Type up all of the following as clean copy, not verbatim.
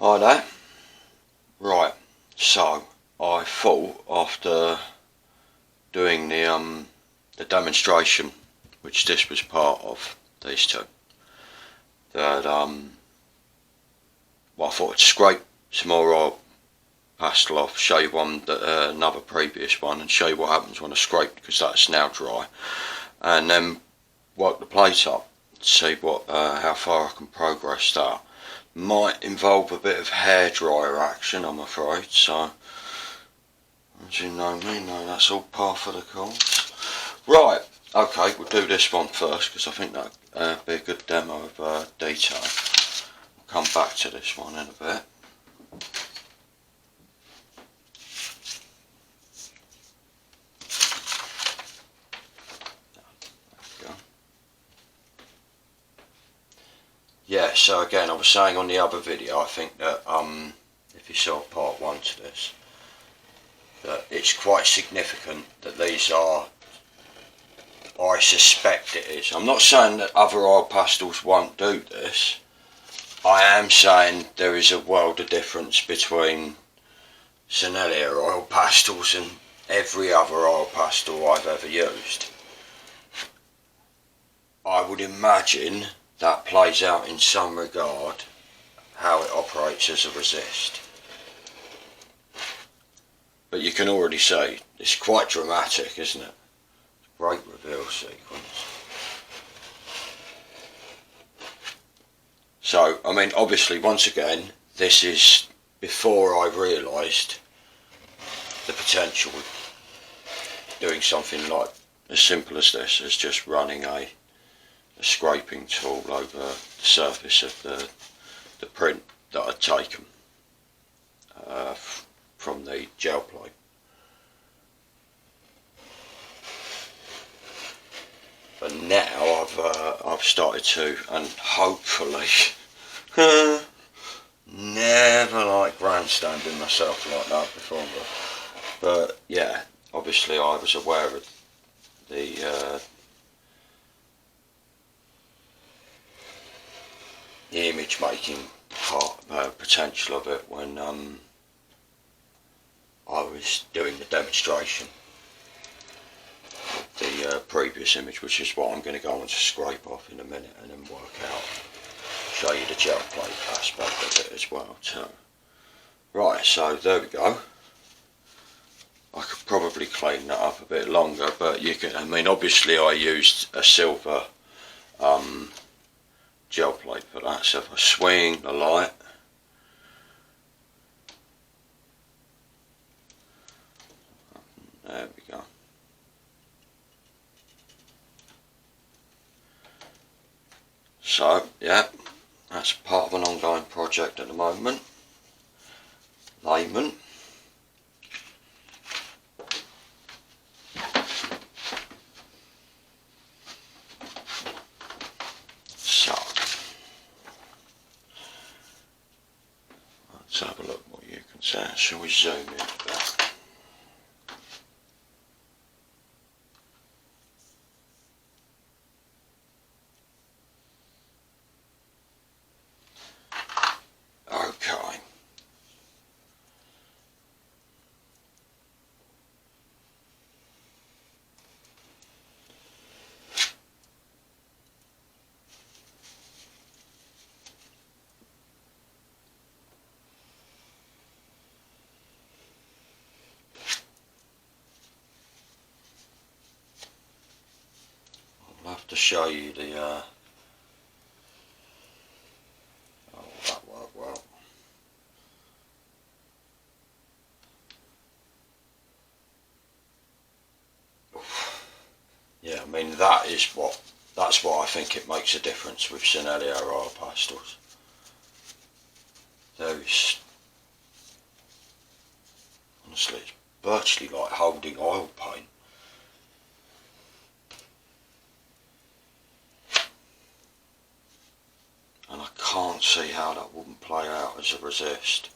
Hi there. Right, so I thought after doing the demonstration, which this was part of, these two, that well, I thought I'd scrape some more oil pastel off, show you another previous one, and show you what happens when I scrape, because that's now dry, and then work the plate up, see what how far I can progress that. Might involve a bit of hairdryer action, I'm afraid, so as you know me, no, that's all par for the course. Right, okay, we'll do this one first because I think that'd be a good demo of detail. We'll come back to this one in a bit. Yeah, so again, I was saying on the other video, I think that if you saw part one to this, that it's quite significant that these are, I suspect it is. I'm not saying that other oil pastels won't do this. I am saying there is a world of difference between Sennelier oil pastels and every other oil pastel I've ever used. I would imagine that plays out in some regard how it operates as a resist. But you can already see it's quite dramatic, isn't it? Great reveal sequence. So, I mean, obviously, once again, this is before I realised the potential of doing something like as simple as this, as just running a scraping tool over the surface of the print that I'd taken from the gel plate. But now I've started to, and hopefully, never like grandstanding myself like that before, but yeah, obviously I was aware of the image making part, potential of it when I was doing the demonstration of the previous image, which is what I'm going to go on to scrape off in a minute and then work out, show you the gel plate aspect of it as well too. Right, so there we go. I could probably clean that up a bit longer, but you can, I mean, obviously I used a silver gel plate for that, so if I swing the light, there we go. So yeah, that's part of an ongoing project at the moment. Layman. So let's have a look what you can say. Shall we zoom in a bit? Okay. I'll have to show you the oh, that worked well. Yeah, I mean that's what I think it makes a difference with Sennelier oil pastels. Those, honestly, it's virtually like holding oil paint. And I can't see how that wouldn't play out as a resist.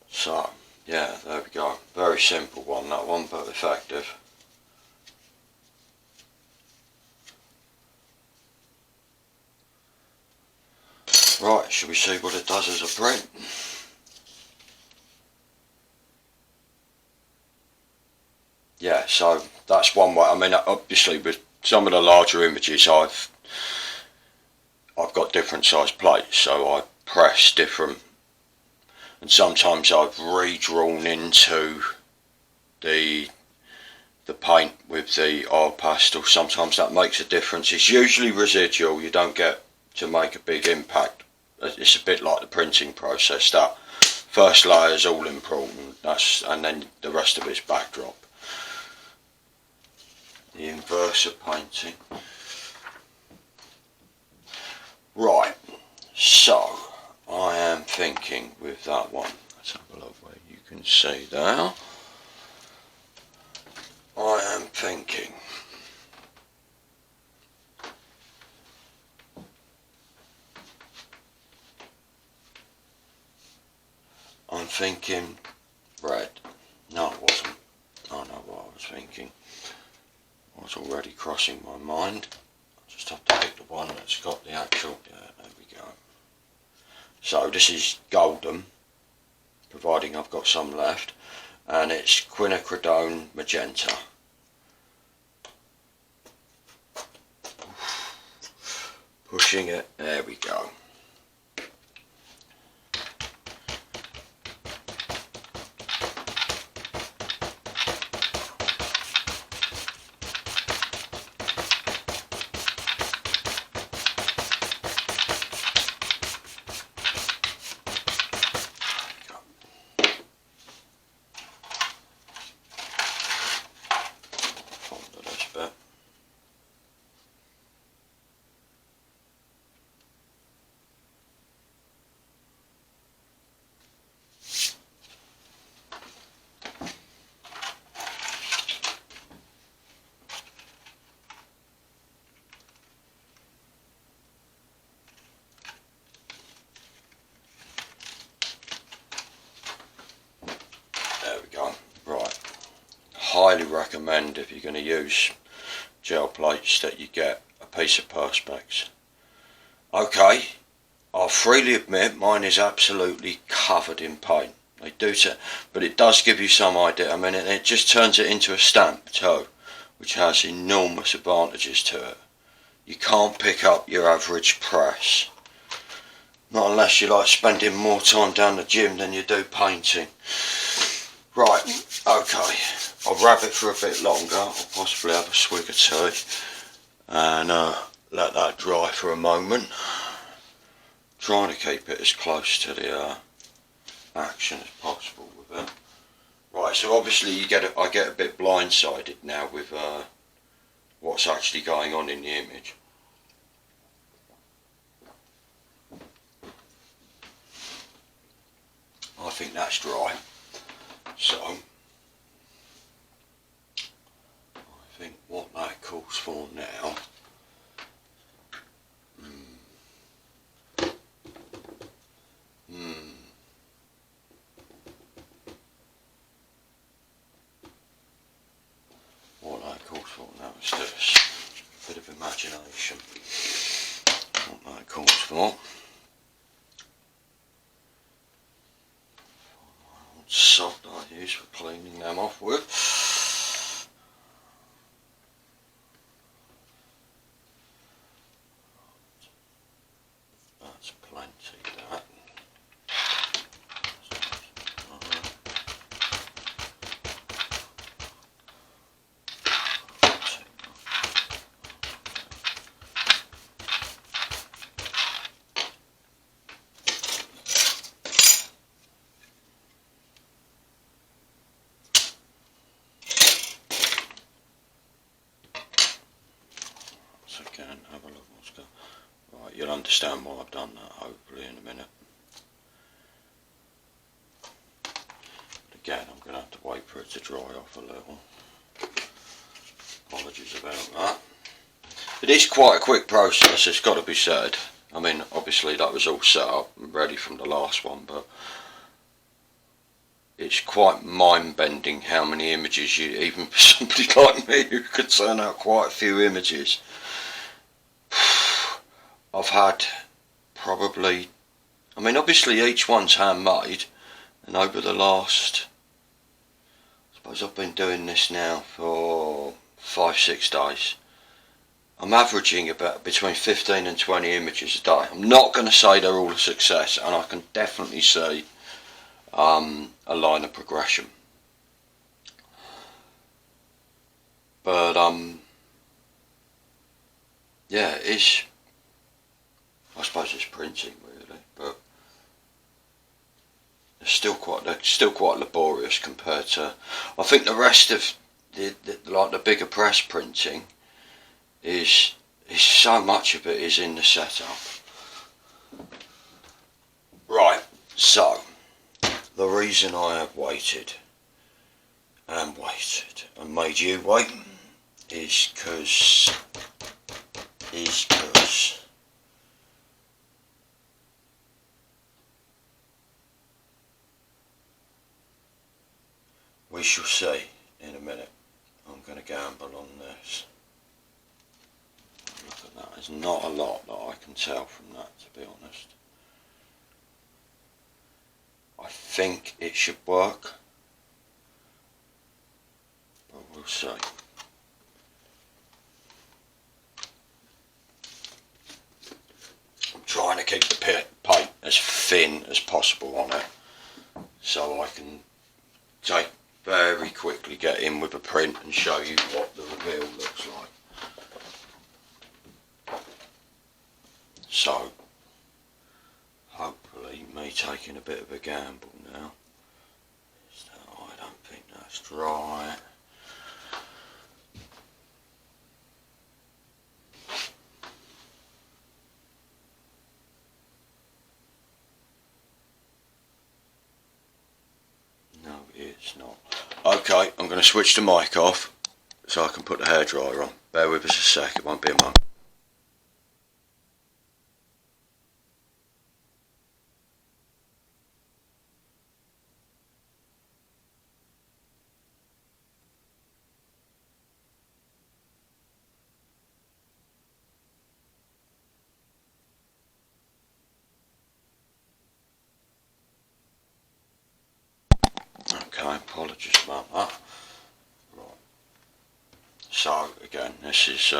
So, yeah, there we go. Very simple one, that one, but effective. Right, shall we see what it does as a print? Yeah, so that's one way. I mean, obviously with some of the larger images I've got different size plates, so I press different, and sometimes I've redrawn into the paint with the oil pastel. Sometimes that makes a difference. It's usually residual, you don't get to make a big impact. It's a bit like the printing process. That first layer is all important, and then the rest of it's backdrop. The inverse of painting. Right, so I am thinking with that one, let's have a look where you can see there. I am thinking red. No, it wasn't. I know what I was thinking. I was already crossing my mind. I just have to pick the one that's got the actual, yeah, there we go. So this is golden, providing I've got some left, and it's quinacridone magenta. Pushing it, there we go. There we go. Right. Highly recommend, if you're going to use gel plates, that you get a piece of Perspex. Okay, I'll freely admit mine is absolutely covered in paint. They do but it does give you some idea. I mean, it just turns it into a stamp too, which has enormous advantages to it. You can't pick up your average press. Not unless you like spending more time down the gym than you do painting. Right, okay, I'll wrap it for a bit longer. I'll possibly have a swig of tea and let that dry for a moment. Trying to keep it as close to the action as possible with it. Right, so obviously I get a bit blindsided now with what's actually going on in the image. I think that's dry. So, I think what that calls for now, what that calls for now is this, a bit of imagination, what that calls for. Salt I use for cleaning them off with. That's plenty, that. Again, have a look what's going on. Right, you'll understand why I've done that hopefully in a minute. But again, I'm going to have to wait for it to dry off a little. Apologies about that. It is quite a quick process, it's got to be said. I mean, obviously that was all set up and ready from the last one, but it's quite mind-bending how many images you, even for somebody like me who could turn out quite a few images. I've had probably I mean, obviously each one's handmade, and over the last, I suppose I've been doing this now for 5-6 days, I'm averaging about between 15 and 20 images a day. I'm not going to say they're all a success, and I can definitely see a line of progression. But yeah, it's, I suppose it's printing really, but they're still quite laborious compared to, I think the rest of like the bigger press printing is so much of it is in the setup. Right, so the reason I have waited and made you wait is because we shall see in a minute. I'm going to gamble on this. Look at that, there's not a lot that I can tell from that, to be honest. I think it should work, but we'll see. I'm trying to keep the paint as thin as possible on it, so I can very quickly get in with a print and show you what the reveal looks like. So, hopefully me taking a bit of a gamble now, I don't think that's right. No, it's not. Okay, I'm going to switch the mic off so I can put the hairdryer on. Bear with us a sec, it won't be a moment. Okay, apologies about that. Right. So again, this is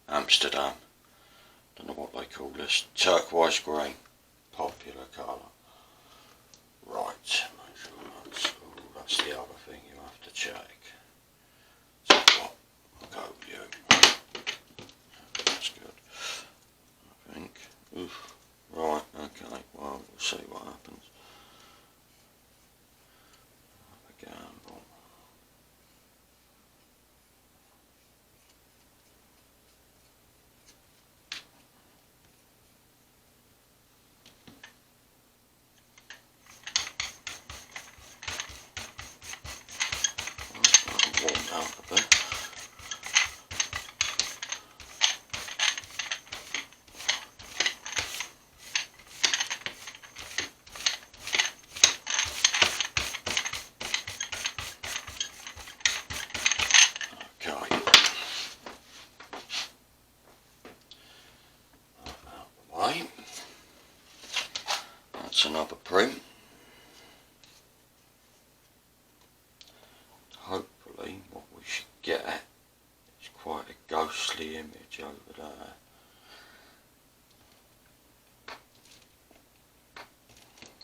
Amsterdam. Don't know what they call this. Turquoise green, popular colour. Right. That's the other thing you have to check. So what? I'll go with you. That's good. I think. Oof. Right. Okay. Well, we'll see what happens. Gamble. Warm out a bit. That's another print. Hopefully what we should get is quite a ghostly image over there.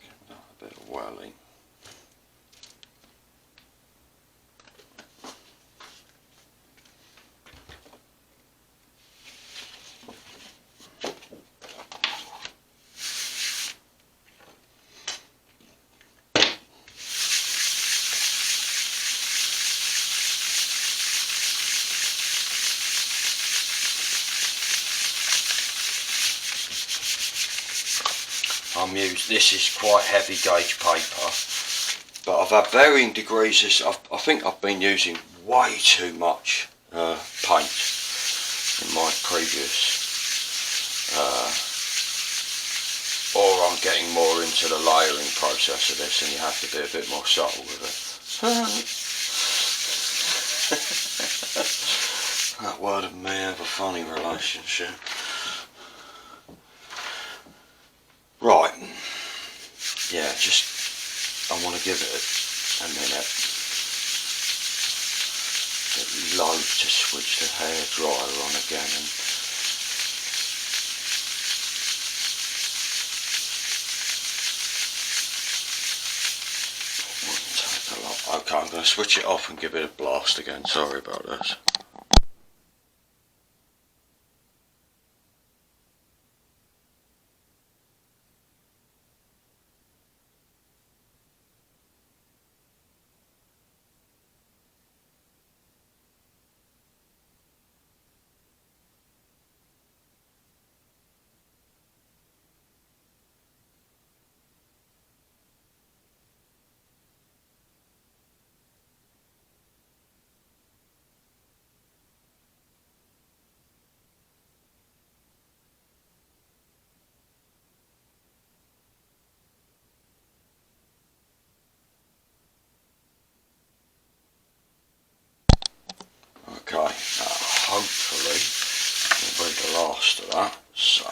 Get that a bit of welling. This is quite heavy gauge paper, but I've had varying degrees. I think I've been using way too much paint in my previous, or I'm getting more into the layering process of this, and you have to be a bit more subtle with it. That word and me have a funny relationship. Right. I want to give it a minute. Get low to switch the hair dryer on again. And take a lot. Okay, I'm going to switch it off and give it a blast again. Sorry about this. Okay, hopefully will be the last of that. So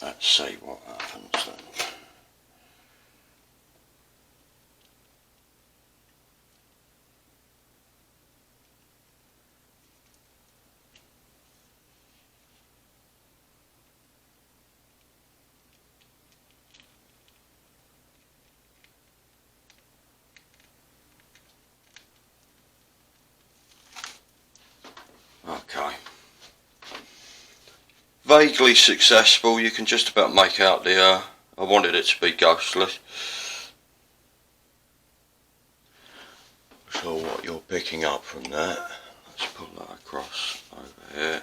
let's see what happens then. Okay. Vaguely successful. You can just about make out the, I wanted it to be ghostly. So what you're picking up from that, let's pull that across over here.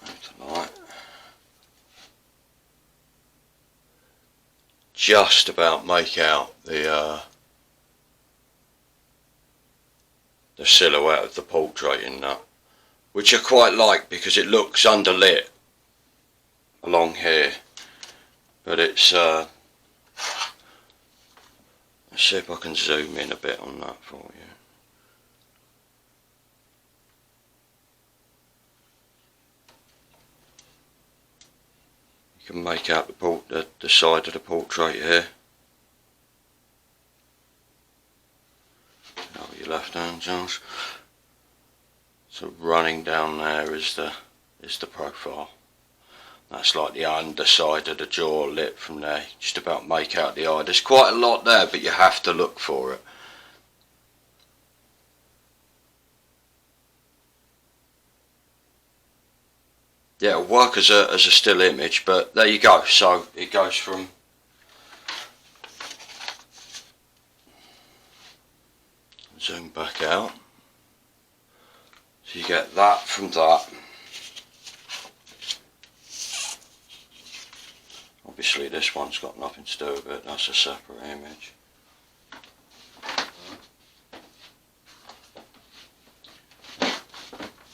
Move the light. Just about make out the silhouette of the portrait in that, which I quite like because it looks underlit along here, but it's let's see if I can zoom in a bit on that for you. You can make out the side of the portrait here. Your left hand, Josh. So running down there is the profile. That's like the underside of the jaw lip from there. Just about make out the eye. There's quite a lot there, but you have to look for it. Yeah, it'll work as a still image, but there you go. So it goes from zoom back out. So you get that from that. Obviously this one's got nothing to do with it, that's a separate image.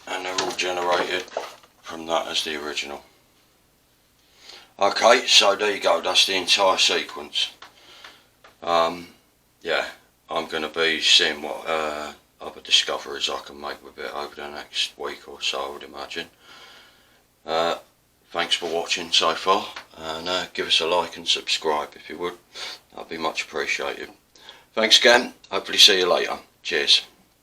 And they're all generated from that as the original. Okay, so there you go, that's the entire sequence. Yeah, I'm going to be seeing what other discoveries I can make with it over the next week or so, I would imagine. Thanks for watching so far, and give us a like and subscribe if you would. That'd be much appreciated. Thanks again, hopefully see you later. Cheers.